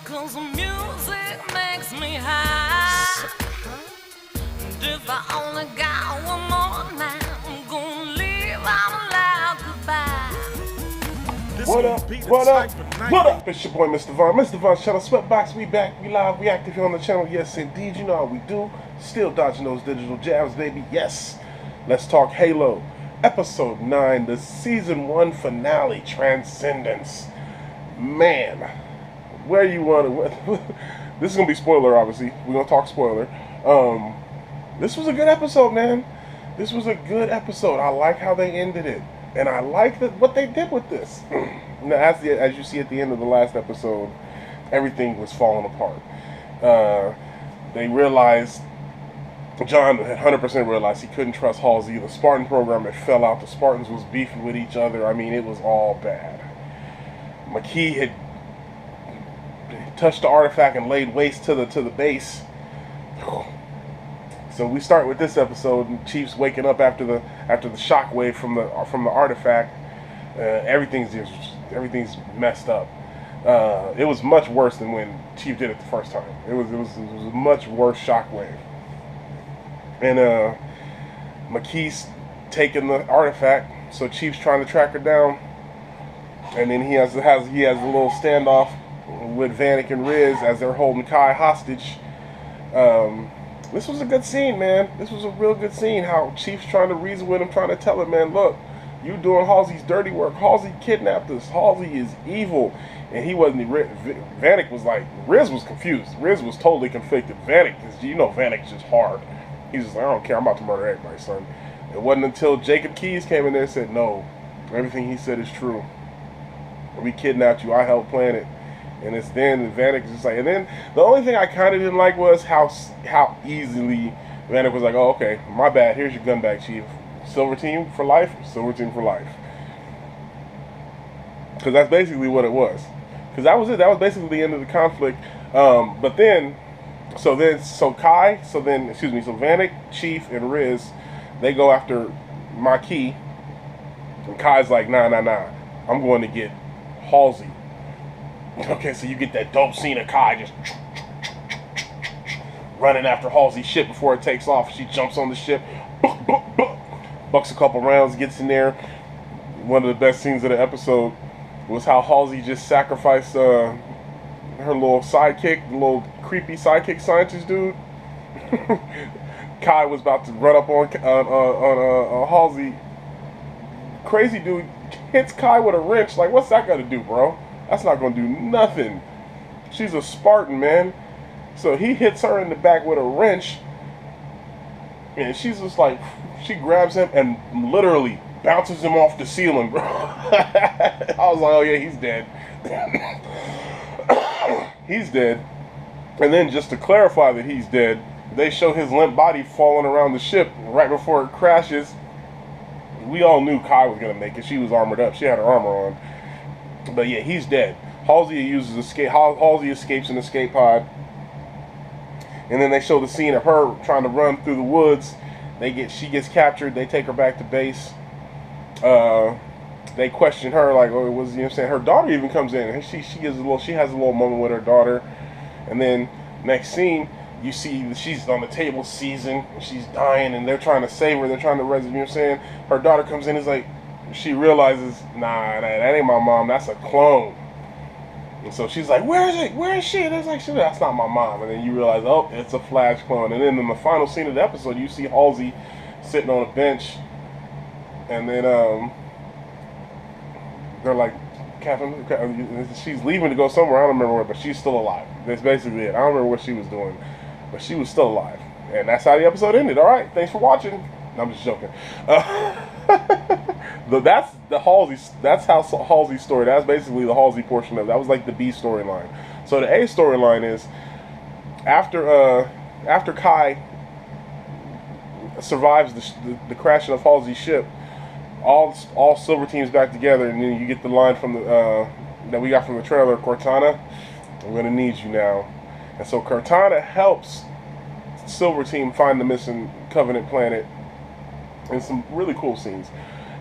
'Cause the music makes me high. And if I only got one more night, I'm gonna leave out loud goodbye. What up? What up? What up? It's your boy, Mr. Vaughn. Mr. Vaughn Channel Sweatbox. We back. We live. We active here on the channel. Yes, indeed. You know how we do. Still dodging those digital jabs, baby. Yes. Let's talk Halo. Episode 9, the Season 1 finale, Transcendence. Man, where you want to... This is going to be spoiler, obviously. We're going to talk spoiler. This was a good episode, man. This was a good episode. I like how they ended it. And I like what they did with this. Now, as you see at the end of the last episode, everything was falling apart. They realized, John had 100% realized he couldn't trust Halsey. The Spartan program had fell out. The Spartans was beefing with each other. I mean, it was all bad. McKee had touched the artifact and laid waste to the base. So we start with this episode, and Chief's waking up after the shockwave from the artifact. Everything's messed up. It was much worse than when Chief did it the first time. It was a much worse shockwave. And McKee's taking the artifact, so Chief's trying to track her down. And then he has a little standoff with Vanek and Riz as they're holding Kai hostage. This was a good scene, man. This was a real good scene. How Chief's trying to reason with him, trying to tell him, man, look, you doing Halsey's dirty work. Halsey kidnapped us. Halsey is evil. And he wasn't. Vanek was like, Riz was confused. Riz was totally conflicted. Vanek is, Vanek's just hard. He's just like, I don't care. I'm about to murder everybody, son. It wasn't until Jacob Keyes came in there and said, no, everything he said is true. We kidnapped you. I helped plan it. And it's then Vanek is just like, and then the only thing I kind of didn't like was how easily Vanek was like, oh, okay, my bad, here's your gun back, Chief. Silver team for life, silver team for life. Because that's basically what it was. Because that was it. That was basically the end of the conflict. But then, so Vanek, Chief, and Riz, they go after Maquis. And Kai's like, nah, I'm going to get Halsey. Okay, so you get that dope scene of Kai just running after Halsey's ship before it takes off. She jumps on the ship, bucks a couple rounds, gets in there. One of the best scenes of the episode was how Halsey just sacrificed her little sidekick, the little creepy sidekick scientist dude. Kai was about to run up on Halsey. Crazy dude hits Kai with a wrench. Like, what's that got to do, bro? That's not going to do nothing. She's a Spartan, man. So he hits her in the back with a wrench. And she's just like, she grabs him and literally bounces him off the ceiling, bro. I was like, oh yeah, he's dead. He's dead. And then just to clarify that he's dead, they show his limp body falling around the ship right before it crashes. We all knew Kai was going to make it. She was armored up. She had her armor on. But yeah, he's dead. Halsey escapes an escape pod. And then they show the scene of her trying to run through the woods. She gets captured. They take her back to base. They question her like, oh, it was, her daughter even comes in. And she has a little moment with her daughter. And then next scene, you see she's on the table seizing. She's dying, and they're trying to save her. They're trying to rescue. Her daughter comes in, is like, she realizes, nah, that ain't my mom. That's a clone. And so she's like, where is it? Where is she? And it's like, that's not my mom. And then you realize, oh, it's a Flash clone. And then in the final scene of the episode, you see Halsey sitting on a bench. And then they're like, Captain, she's leaving to go somewhere. I don't remember where, but she's still alive. That's basically it. I don't remember what she was doing, but she was still alive. And that's how the episode ended. All right, thanks for watching. No, I'm just joking. That's the Halsey. That's how Halsey's story. That's basically the Halsey portion of it. That was like the B storyline. So the A storyline is after Kai survives the crashing of Halsey's ship, all silver teams back together, and then you get the line from the that we got from the trailer, Cortana, I'm gonna need you now. And so Cortana helps Silver Team find the missing Covenant planet, and some really cool scenes.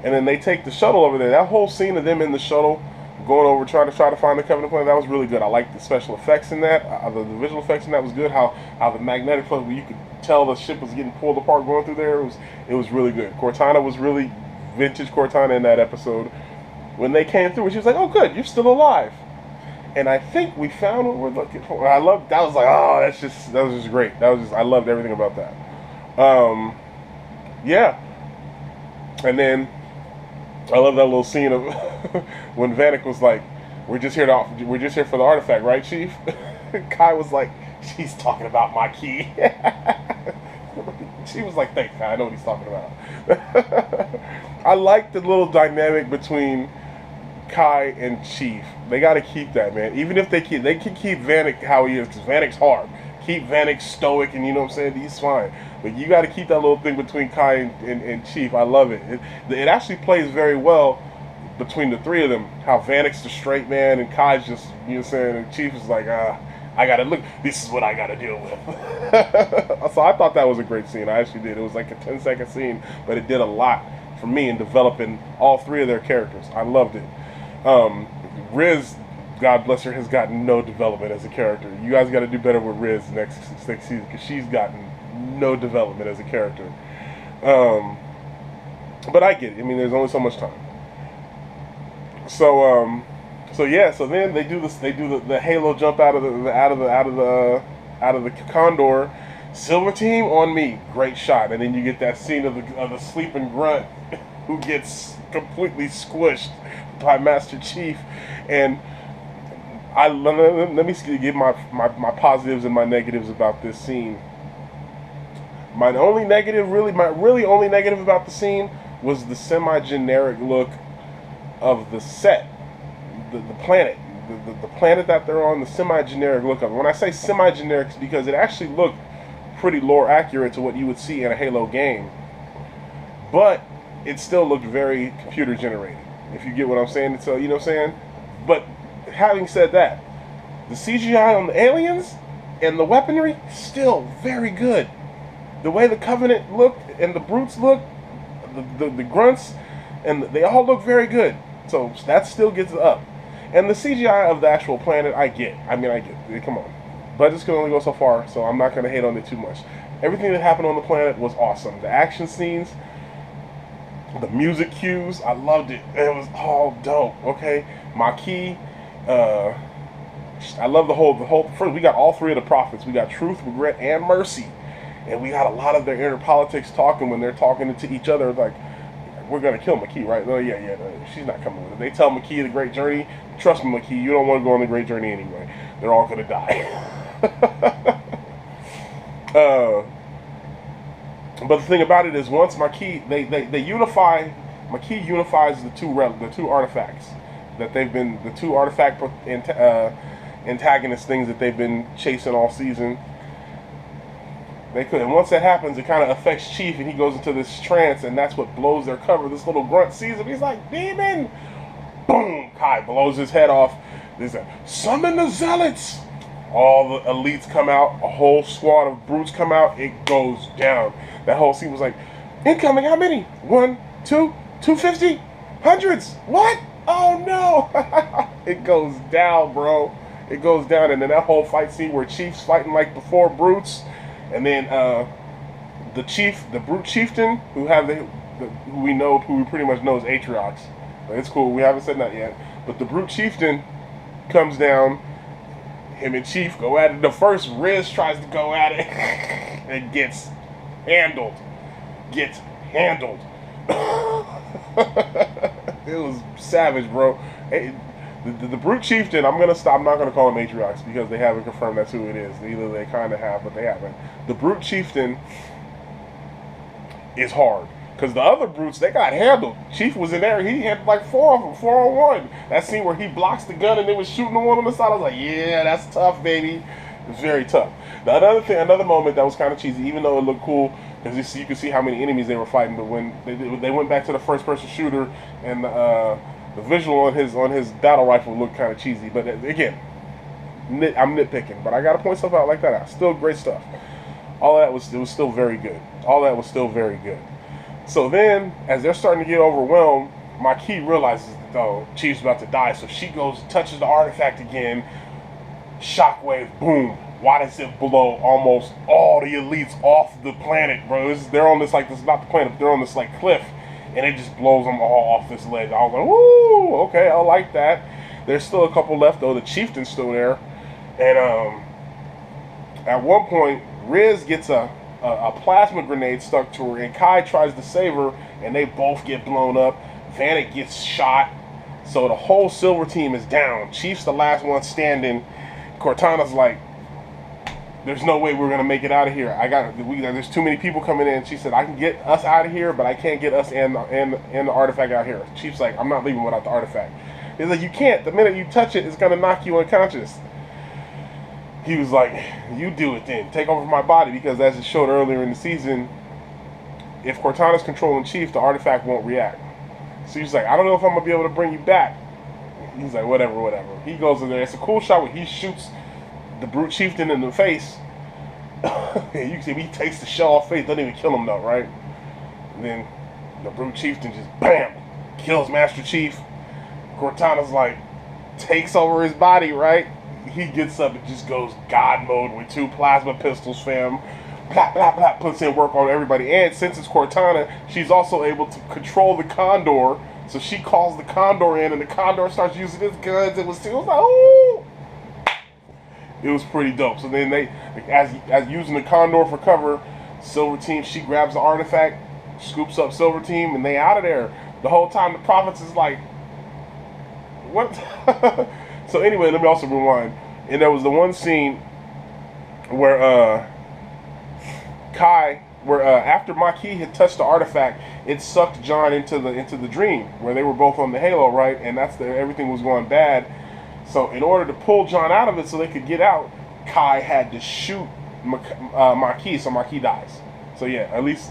And then they take the shuttle over there. That whole scene of them in the shuttle going over trying to find the Covenant planet. That was really good. I liked the special effects in that. The visual effects in that was good. How the magnetic field, where you could tell the ship was getting pulled apart going through there. It was really good. Cortana was really vintage Cortana in that episode. When they came through, she was like, "Oh, good, you're still alive." And I think we found what we're looking for. I loved that. Was like, oh, that was just great. I loved everything about that. Yeah. And then I love that little scene of when Vanek was like, we're just here for the artifact, right, Chief?" Kai was like, "She's talking about my key." She was like, "Thanks, Kai, I know what he's talking about." I like the little dynamic between Kai and Chief. They got to keep that, man. Even if they can keep Vanek how he is, because Vanek's hard. Keep Vanek stoic, and you know what I'm saying, he's fine. But you got to keep that little thing between Kai and Chief. I love it. It actually plays very well between the three of them. How Vanek's the straight man, and Kai's just, you know what I'm saying, and Chief is like, I gotta look. This is what I gotta deal with. So I thought that was a great scene. I actually did. It was like a 10-second scene, but it did a lot for me in developing all three of their characters. I loved it. Riz, God bless her, has gotten no development as a character. You guys got to do better with Riz next season, because she's gotten no development as a character. But I get it. I mean, there's only so much time. So yeah. So then they do this. They do the Halo jump out of the Condor. Silver team on me. Great shot. And then you get that scene of the sleeping grunt who gets completely squished by Master Chief. And let me give my positives and my negatives about this scene. My only negative about the scene was the semi-generic look of the set, the planet, the planet that they're on. The semi-generic look of it. When I say semi-generic, it's because it actually looked pretty lore accurate to what you would see in a Halo game, but it still looked very computer generated, if you get what I'm saying. So, you know what I'm saying? But having said that, the CGI on the aliens and the weaponry, still very good. The way the Covenant looked and the brutes looked, the grunts, and they all look very good. So that still gets up. And the CGI of the actual planet, I get. Come on. Budgets can only go so far, so I'm not going to hate on it too much. Everything that happened on the planet was awesome. The action scenes, the music cues, I loved it. It was all dope. Okay, Maquis, I love the whole. First, we got all three of the prophets. We got Truth, Regret, and Mercy, and we got a lot of their inner politics talking when they're talking to each other. Like, we're gonna kill Maquis, right? Oh yeah, no, she's not coming with it. They tell Maquis the Great Journey. Trust me, Maquis, you don't want to go on the Great Journey anyway. They're all gonna die. But the thing about it is, once Maquis, they unify. Maquis unifies the two artifacts that they've been, the two artifact antagonist things that they've been chasing all season. And once that happens, it kind of affects Chief, and he goes into this trance, and that's what blows their cover. This little grunt sees him. He's like, "Demon!" Boom! Kai blows his head off. There's a summon the zealots. All the elites come out. A whole squad of brutes come out. It goes down. That whole scene was like, incoming. How many? 1, 2, 250, hundreds. What? Oh no! It goes down, bro. It goes down, and then that whole fight scene where Chief's fighting like the 4 brutes. And then the brute chieftain, who we pretty much know is Atriox. But it's cool. We haven't said that yet. But the brute chieftain comes down. Him and Chief go at it. The first Riz tries to go at it and gets handled. It was savage, bro. The brute chieftain, I'm not gonna call him Atriox because they haven't confirmed that's who it is. Either they kind of have, but they haven't. The brute chieftain is hard because the other brutes, they got handled. Chief was in there, he had like 4 of them, 4-on-1. That scene where he blocks the gun and they was shooting the one on the side, I was like, yeah, that's tough, baby. It's very tough. Another moment that was kind of cheesy, even though it looked cool because you could see how many enemies they were fighting. But when they went back to the first-person shooter and the visual on his battle rifle looked kind of cheesy, but again, I'm nitpicking, but I gotta point stuff out like that out. Still great stuff. All that was still very good. So then, as they're starting to get overwhelmed, Maquis realizes that though. Chief's about to die, so she goes, touches the artifact again. Shockwave, boom. Why does it blow almost all the elites off the planet, bro? They're on this, like, this is not the planet, but they're on this, like, cliff. And it just blows them all off this ledge. I was like, woo, okay, I like that. There's still a couple left, though. The chieftain's still there. And at one point, Riz gets a plasma grenade stuck to her, and Kai tries to save her, and they both get blown up. Vanek gets shot. So the whole silver team is down. Chief's the last one standing. Cortana's like, there's no way we're gonna make it out of here. There's too many people coming in. She said, I can get us out of here, but I can't get us and the artifact out here. Chief's like, I'm not leaving without the artifact. He's like, you can't. The minute you touch it, it's gonna knock you unconscious. He was like, you do it then. Take over my body, because as it showed earlier in the season, if Cortana's controlling Chief, the artifact won't react. So he's like, I don't know if I'm gonna be able to bring you back. He's like, whatever. He goes in there. It's a cool shot where he shoots the brute chieftain in the face. You can see he takes the shell off face, doesn't even kill him though, right? And then the brute chieftain just bam kills Master Chief. Cortana's like takes over his body, right? He gets up and just goes God mode with 2 plasma pistols, fam. Blah blah blah, puts in work on everybody. And since it's Cortana, she's also able to control the Condor. So she calls the Condor in, and the Condor starts using his guns. It was like, ooh! It was pretty dope. So then they, as using the Condor for cover, Silver Team, she grabs the artifact, scoops up Silver Team, and they out of there. The whole time the Prophets is like, what? So anyway, let me also rewind. And there was the one scene where after Maquis had touched the artifact, it sucked John into the dream where they were both on the Halo, right? And everything was going bad. So in order to pull John out of it so they could get out, Kai had to shoot Maquis, so Maquis dies. So yeah, at least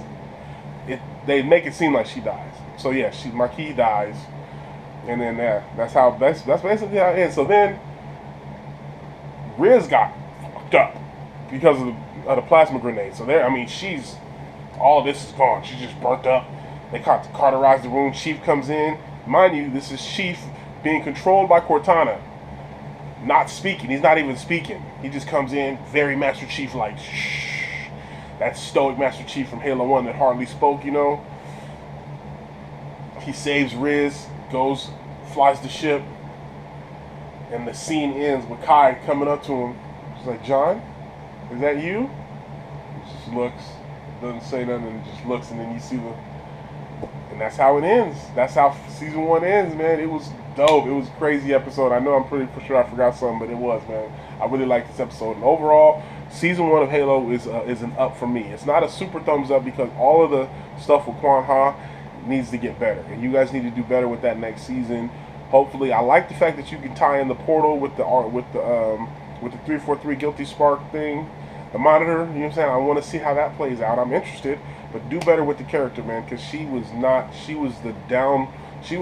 they make it seem like she dies. So yeah, Maquis dies, and then that's basically how it ends. So then Riz got fucked up because of the plasma grenade. So all of this is gone. She's just burnt up. They cauterize the room. Chief comes in. Mind you, this is Chief being controlled by Cortana. Not speaking. He's not even speaking. He just comes in, very Master Chief like, shh. That stoic Master Chief from Halo 1 that hardly spoke, you know. He saves Riz, flies the ship, and the scene ends with Kai coming up to him. She's like, John, is that you? He just looks, doesn't say nothing, and just looks, and then you see and that's how it ends. That's how season 1 ends, man. It was dope. It was a crazy episode. I know I'm pretty for sure I forgot something, but it was, man. I really liked this episode. And overall, season 1 of Halo is an up for me. It's not a super thumbs up because all of the stuff with Quan Ha needs to get better, and you guys need to do better with that next season. Hopefully, I like the fact that you can tie in the portal with the 343 Guilty Spark thing, the monitor. You know what I'm saying? I want to see how that plays out. I'm interested, but do better with the character, man, because she was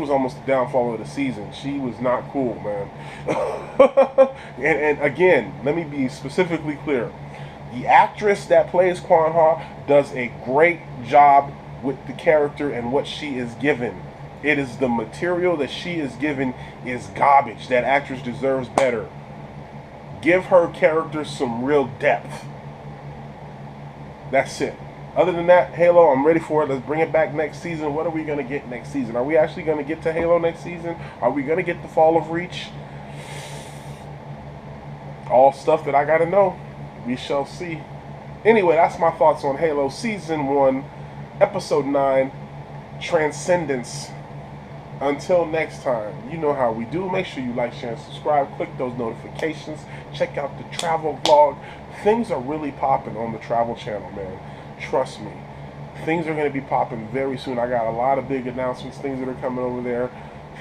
almost the downfall of the season. She was not cool, man. and again, let me be specifically clear. The actress that plays Quan Ha does a great job with the character and what she is given. It is the material that she is given is garbage. That actress deserves better. Give her character some real depth. That's it. Other than that, Halo, I'm ready for it. Let's bring it back next season. What are we going to get next season? Are we actually going to get to Halo next season? Are we going to get the Fall of Reach? All stuff that I got to know. We shall see. Anyway, that's my thoughts on Halo Season 1, Episode 9, Transcendence. Until next time, you know how we do. Make sure you like, share, and subscribe. Click those notifications. Check out the travel vlog. Things are really popping on the travel channel, man. Trust me. Things are going to be popping very soon. I got a lot of big announcements, things that are coming over there.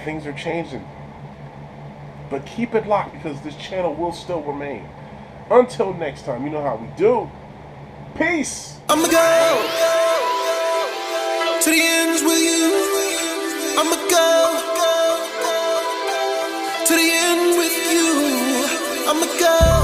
Things are changing. But keep it locked because this channel will still remain. Until next time, you know how we do. Peace. I'ma go to the ends with you. I'ma go to the end with you. I'ma go.